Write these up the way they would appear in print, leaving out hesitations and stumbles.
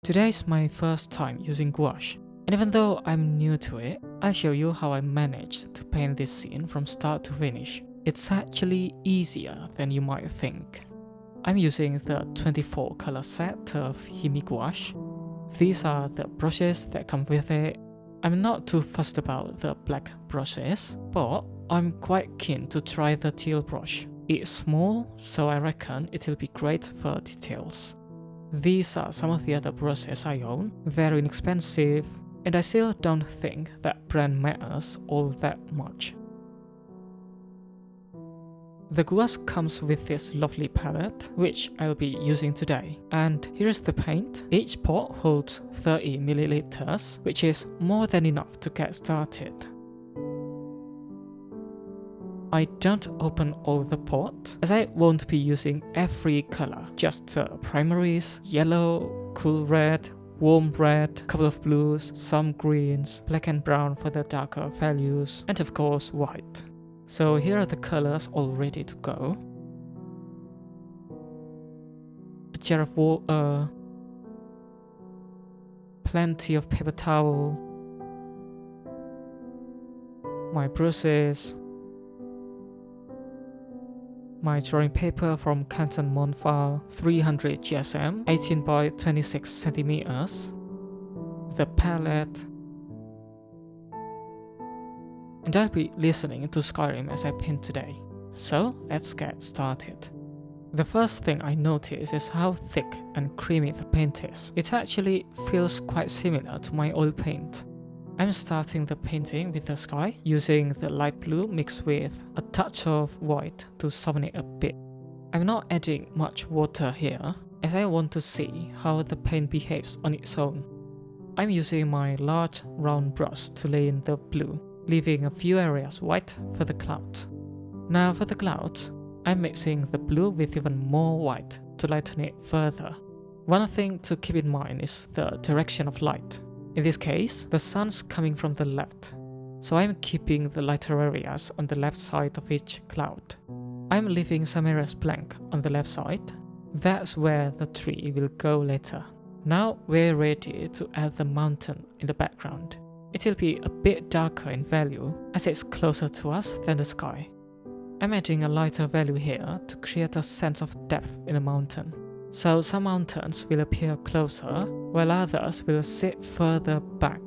Today is my first time using gouache, and even though I'm new to it, I'll show you how I managed to paint this scene from start to finish. It's actually easier than you might think. I'm using the 24 color set of Himi gouache. These are the brushes that come with it. I'm not too fussed about the black brushes, but I'm quite keen to try the teal brush. It's small, so I reckon it'll be great for details. These are some of the other brushes I own, very inexpensive, and I still don't think that brand matters all that much. The gouache comes with this lovely palette, which I'll be using today. And here's the paint. Each pot holds 30 milliliters, which is more than enough to get started. I don't open all the pot, as I won't be using every color, just the primaries: yellow, cool red, warm red, couple of blues, some greens, black and brown for the darker values, and of course white. So here are the colors all ready to go. A jar of water, plenty of paper towel, my brushes, my drawing paper from Canton Monfal, 300 GSM, 18 by 26 centimeters, the palette, and I'll be listening to Skyrim as I paint today. So let's get started. The first thing I notice is how thick and creamy the paint is. It actually feels quite similar to my oil paint. I'm starting the painting with the sky, using the light blue mixed with a touch of white to soften it a bit. I'm not adding much water here, as I want to see how the paint behaves on its own. I'm using my large round brush to lay in the blue, leaving a few areas white for the clouds. Now for the clouds, I'm mixing the blue with even more white to lighten it further. One thing to keep in mind is the direction of light. In this case, the sun's coming from the left, so I'm keeping the lighter areas on the left side of each cloud. I'm leaving some areas blank on the left side. That's where the tree will go later. Now we're ready to add the mountain in the background. It'll be a bit darker in value as it's closer to us than the sky. I'm adding a lighter value here to create a sense of depth in the mountain. So some mountains will appear closer, while others will sit further back.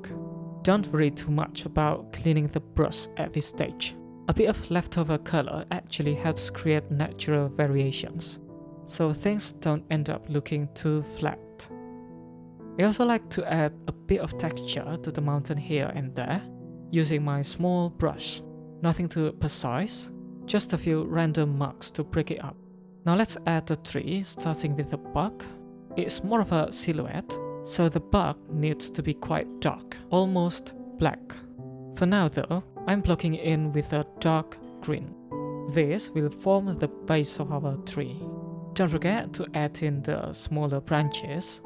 Don't worry too much about cleaning the brush at this stage. A bit of leftover color actually helps create natural variations, so things don't end up looking too flat. I also like to add a bit of texture to the mountain here and there, using my small brush. Nothing too precise, just a few random marks to break it up. Now let's add the tree, starting with the bark. It's more of a silhouette, so the bark needs to be quite dark, almost black. For now though, I'm blocking it in with a dark green. This will form the base of our tree. Don't forget to add in the smaller branches.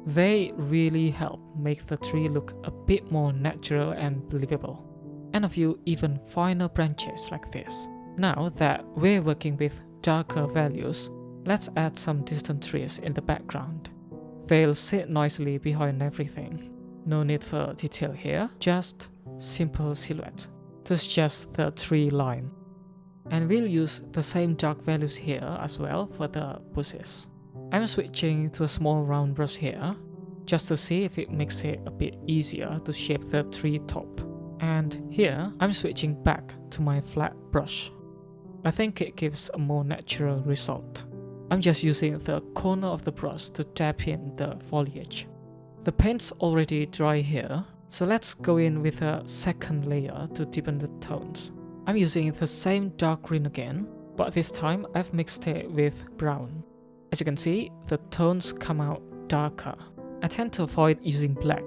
They really help make the tree look a bit more natural and believable. And a few even finer branches like this. Now that we're working with darker values, let's add some distant trees in the background. They'll sit nicely behind everything. No need for detail here, just simple silhouette to suggest the tree line. And we'll use the same dark values here as well for the bushes. I'm switching to a small round brush here, just to see if it makes it a bit easier to shape the tree top. And here, I'm switching back to my flat brush. I think it gives a more natural result. I'm just using the corner of the brush to tap in the foliage. The paint's already dry here, so let's go in with a second layer to deepen the tones. I'm using the same dark green again, but this time I've mixed it with brown. As you can see, the tones come out darker. I tend to avoid using black,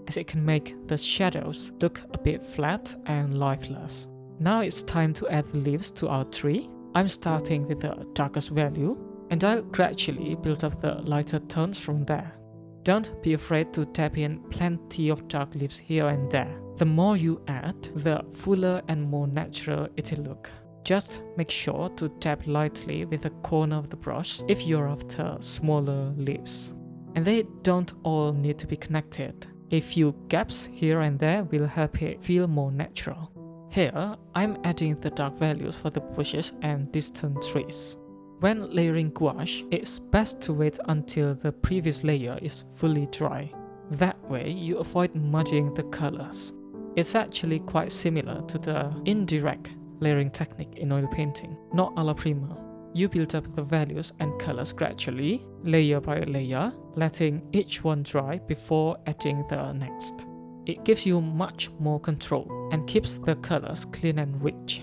as it can make the shadows look a bit flat and lifeless. Now it's time to add the leaves to our tree. I'm starting with the darkest value, and I'll gradually build up the lighter tones from there. Don't be afraid to tap in plenty of dark leaves here and there. The more you add, the fuller and more natural it'll look. Just make sure to tap lightly with the corner of the brush if you're after smaller leaves. and they don't all need to be connected. A few gaps here and there will help it feel more natural. Here, I'm adding the dark values for the bushes and distant trees. When layering gouache, it's best to wait until the previous layer is fully dry. That way, you avoid muddying the colors. It's actually quite similar to the indirect layering technique in oil painting, not a la prima. You build up the values and colors gradually, layer by layer, letting each one dry before adding the next. It gives you much more control and keeps the colors clean and rich.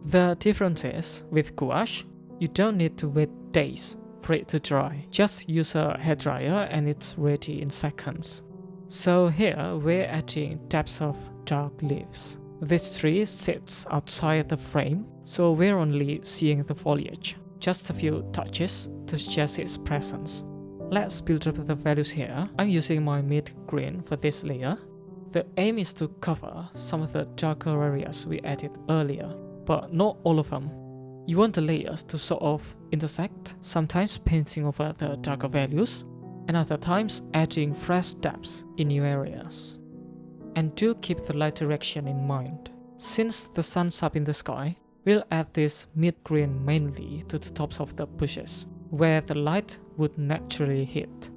The difference is, with gouache, you don't need to wait days for it to dry. Just use a hairdryer and it's ready in seconds. So here we're adding depths of dark leaves. This tree sits outside the frame, so we're only seeing the foliage. Just a few touches to suggest its presence. Let's build up the values here. I'm using my mid-green for this layer. The aim is to cover some of the darker areas we added earlier, but not all of them. You want the layers to sort of intersect, sometimes painting over the darker values, and other times adding fresh depths in new areas. And do keep the light direction in mind. Since the sun's up in the sky, we'll add this mid-green mainly to the tops of the bushes, where the light would naturally hit.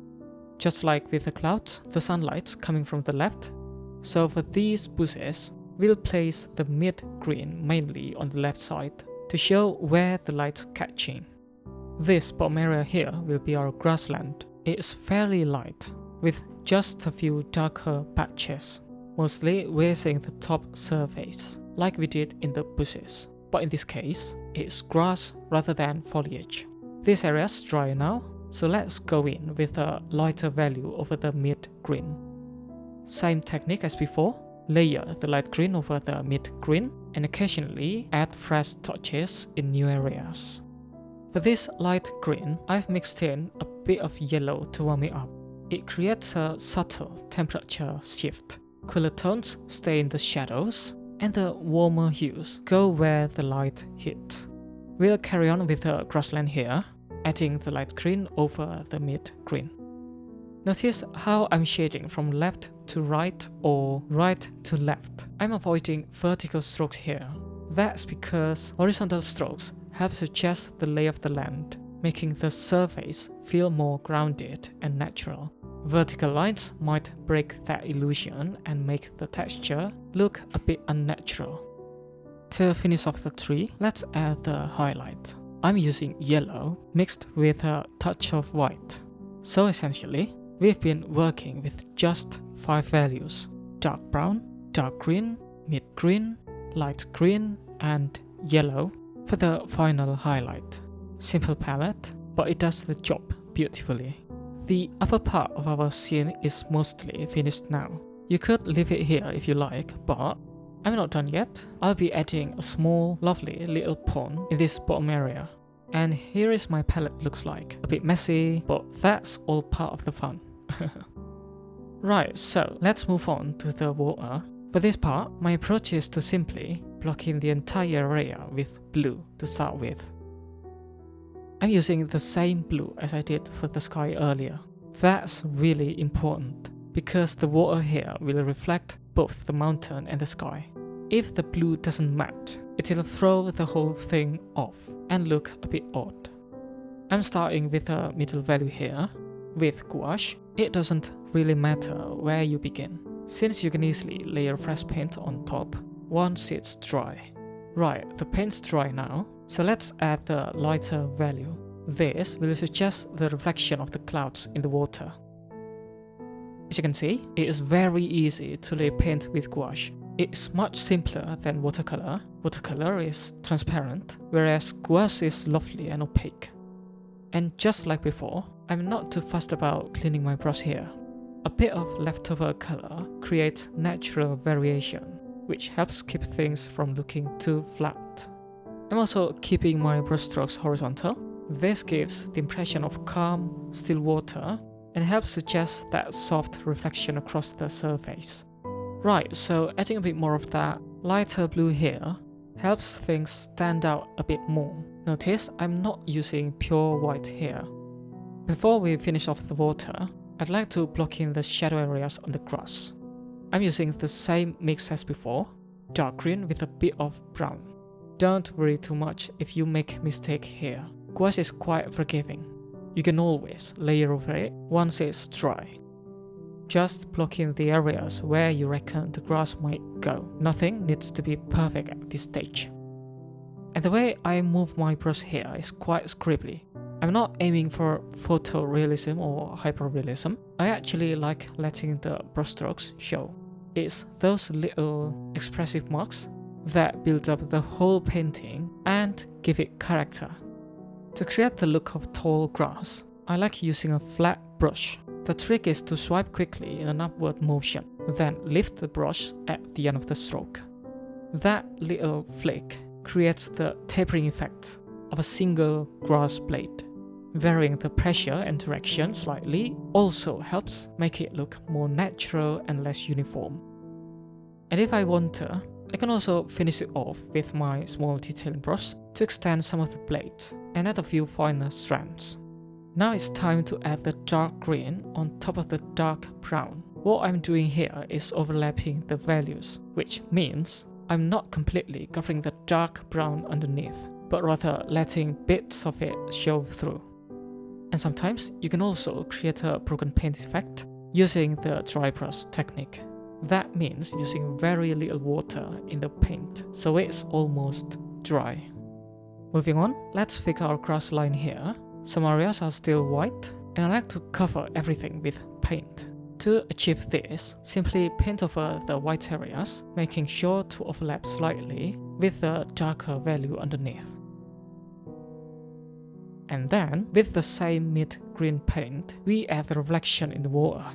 Just like with the clouds, the sunlight's coming from the left, so for these bushes, we'll place the mid-green mainly on the left side to show where the light's catching. This bottom area here will be our grassland. It's fairly light, with just a few darker patches. Mostly we're seeing the top surface, like we did in the bushes, but in this case, it's grass rather than foliage. This area's dry now, so let's go in with a lighter value over the mid-green. Same technique as before, layer the light green over the mid-green, and occasionally add fresh touches in new areas. For this light green, I've mixed in a bit of yellow to warm it up. It creates a subtle temperature shift. Cooler tones stay in the shadows, and the warmer hues go where the light hits. We'll carry on with the grassland here, adding the light green over the mid-green. Notice how I'm shading from left to right or right to left. I'm avoiding vertical strokes here. That's because horizontal strokes help suggest the lay of the land, making the surface feel more grounded and natural. Vertical lines might break that illusion and make the texture look a bit unnatural. To finish off the tree, let's add the highlight. I'm using yellow mixed with a touch of white. So essentially, we've been working with just 5 values: dark brown, dark green, mid-green, light green, and yellow for the final highlight. Simple palette, but it does the job beautifully. The upper part of our scene is mostly finished now. You could leave it here if you like, but I'm not done yet. I'll be adding a small, lovely little pond in this bottom area. And here is my palette looks like. A bit messy, but that's all part of the fun. Right, so let's move on to the water. For this part, my approach is to simply block in the entire area with blue to start with. I'm using the same blue as I did for the sky earlier. That's really important, because the water here will reflect both the mountain and the sky. If the blue doesn't match, it'll throw the whole thing off and look a bit odd. I'm starting with a middle value here. With gouache, it doesn't really matter where you begin, since you can easily layer fresh paint on top once it's dry. Right, the paint's dry now, so let's add the lighter value. This will suggest the reflection of the clouds in the water. As you can see, it is very easy to lay paint with gouache. It's much simpler than watercolor. Watercolor is transparent, whereas gouache is lovely and opaque. And just like before, I'm not too fussed about cleaning my brush here. A bit of leftover color creates natural variation, which helps keep things from looking too flat. I'm also keeping my brushstrokes horizontal. This gives the impression of calm, still water, and helps suggest that soft reflection across the surface. Right, so adding a bit more of that lighter blue here helps things stand out a bit more. Notice I'm not using pure white here. Before we finish off the water, I'd like to block in the shadow areas on the grass. I'm using the same mix as before, dark green with a bit of brown. Don't worry too much if you make a mistake here. Gouache is quite forgiving. You can always layer over it once it's dry. Just block in the areas where you reckon the grass might go. Nothing needs to be perfect at this stage. And the way I move my brush here is quite scribbly. I'm not aiming for photorealism or hyperrealism. I actually like letting the brushstrokes show. It's those little expressive marks that build up the whole painting and give it character. To create the look of tall grass, I like using a flat brush. The trick is to swipe quickly in an upward motion, then lift the brush at the end of the stroke. That little flick creates the tapering effect of a single grass blade. Varying the pressure and direction slightly also helps make it look more natural and less uniform. And if I want to, I can also finish it off with my small detailing brush to extend some of the blades and add a few finer strands. Now it's time to add the dark green on top of the dark brown. What I'm doing here is overlapping the values, which means I'm not completely covering the dark brown underneath, but rather letting bits of it show through. And sometimes you can also create a broken paint effect using the dry brush technique. That means using very little water in the paint, so it's almost dry. Moving on, let's fix our grass line here. Some areas are still white, and I like to cover everything with paint. To achieve this, simply paint over the white areas, making sure to overlap slightly with the darker value underneath. And then, with the same mid-green paint, we add the reflection in the water.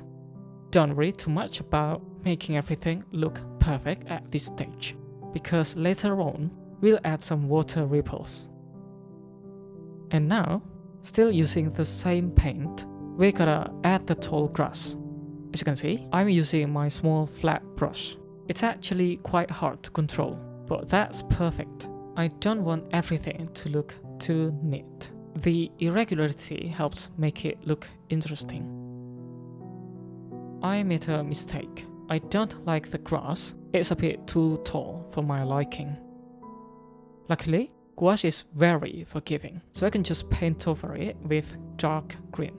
Don't worry too much about making everything look perfect at this stage, because later on, we'll add some water ripples. And now, still using the same paint, we gotta add the tall grass. As you can see, I'm using my small flat brush. It's actually quite hard to control, but that's perfect. I don't want everything to look too neat. The irregularity helps make it look interesting. I made a mistake. I don't like the grass. It's a bit too tall for my liking. Luckily, gouache is very forgiving, so I can just paint over it with dark green.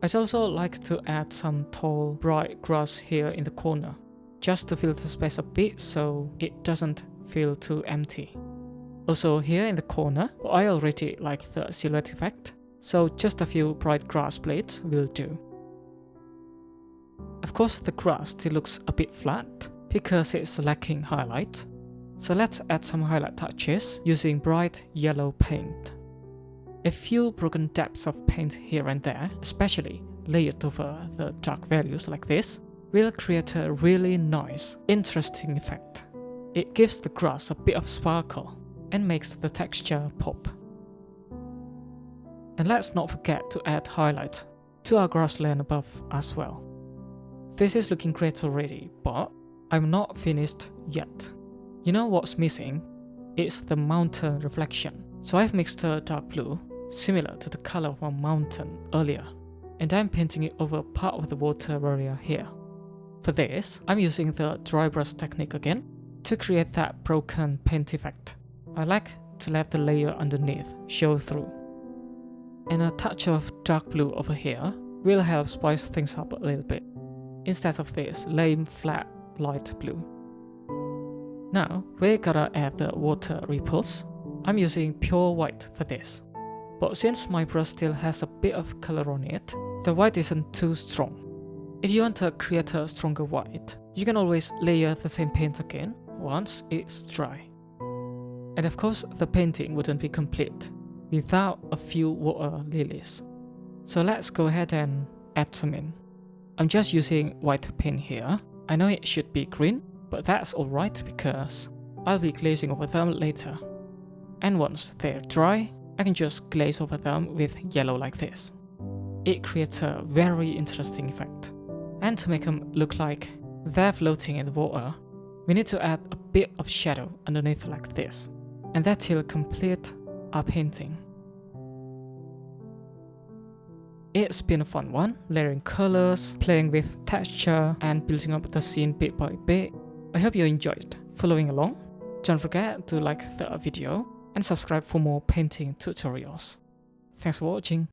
I'd also like to add some tall, bright grass here in the corner, just to fill the space a bit so it doesn't feel too empty. Also here in the corner, I already like the silhouette effect, so just a few bright grass blades will do. Of course, the grass still looks a bit flat because it's lacking highlights, so let's add some highlight touches using bright yellow paint. A few broken dabs of paint here and there, especially layered over the dark values like this, will create a really nice, interesting effect. It gives the grass a bit of sparkle and makes the texture pop. And let's not forget to add highlight to our grassland above as well. This is looking great already, but I'm not finished yet. You know what's missing? It's the mountain reflection. So I've mixed a dark blue, similar to the color of our mountain earlier, and I'm painting it over part of the water area here. For this, I'm using the dry brush technique again to create that broken paint effect. I like to let the layer underneath show through. And a touch of dark blue over here will help spice things up a little bit, instead of this lame flat light blue. Now, we gotta add the water ripples. I'm using pure white for this. But since my brush still has a bit of color on it, the white isn't too strong. If you want to create a stronger white, you can always layer the same paint again once it's dry. And of course, the painting wouldn't be complete without a few water lilies. So let's go ahead and add some in. I'm just using white paint here. I know it should be green, but that's alright because I'll be glazing over them later. And once they're dry, I can just glaze over them with yellow like this. It creates a very interesting effect. And to make them look like they're floating in the water, we need to add a bit of shadow underneath like this. And that will complete our painting. It's been a fun one, layering colors, playing with texture, and building up the scene bit by bit. I hope you enjoyed following along. Don't forget to like the video and subscribe for more painting tutorials. Thanks for watching.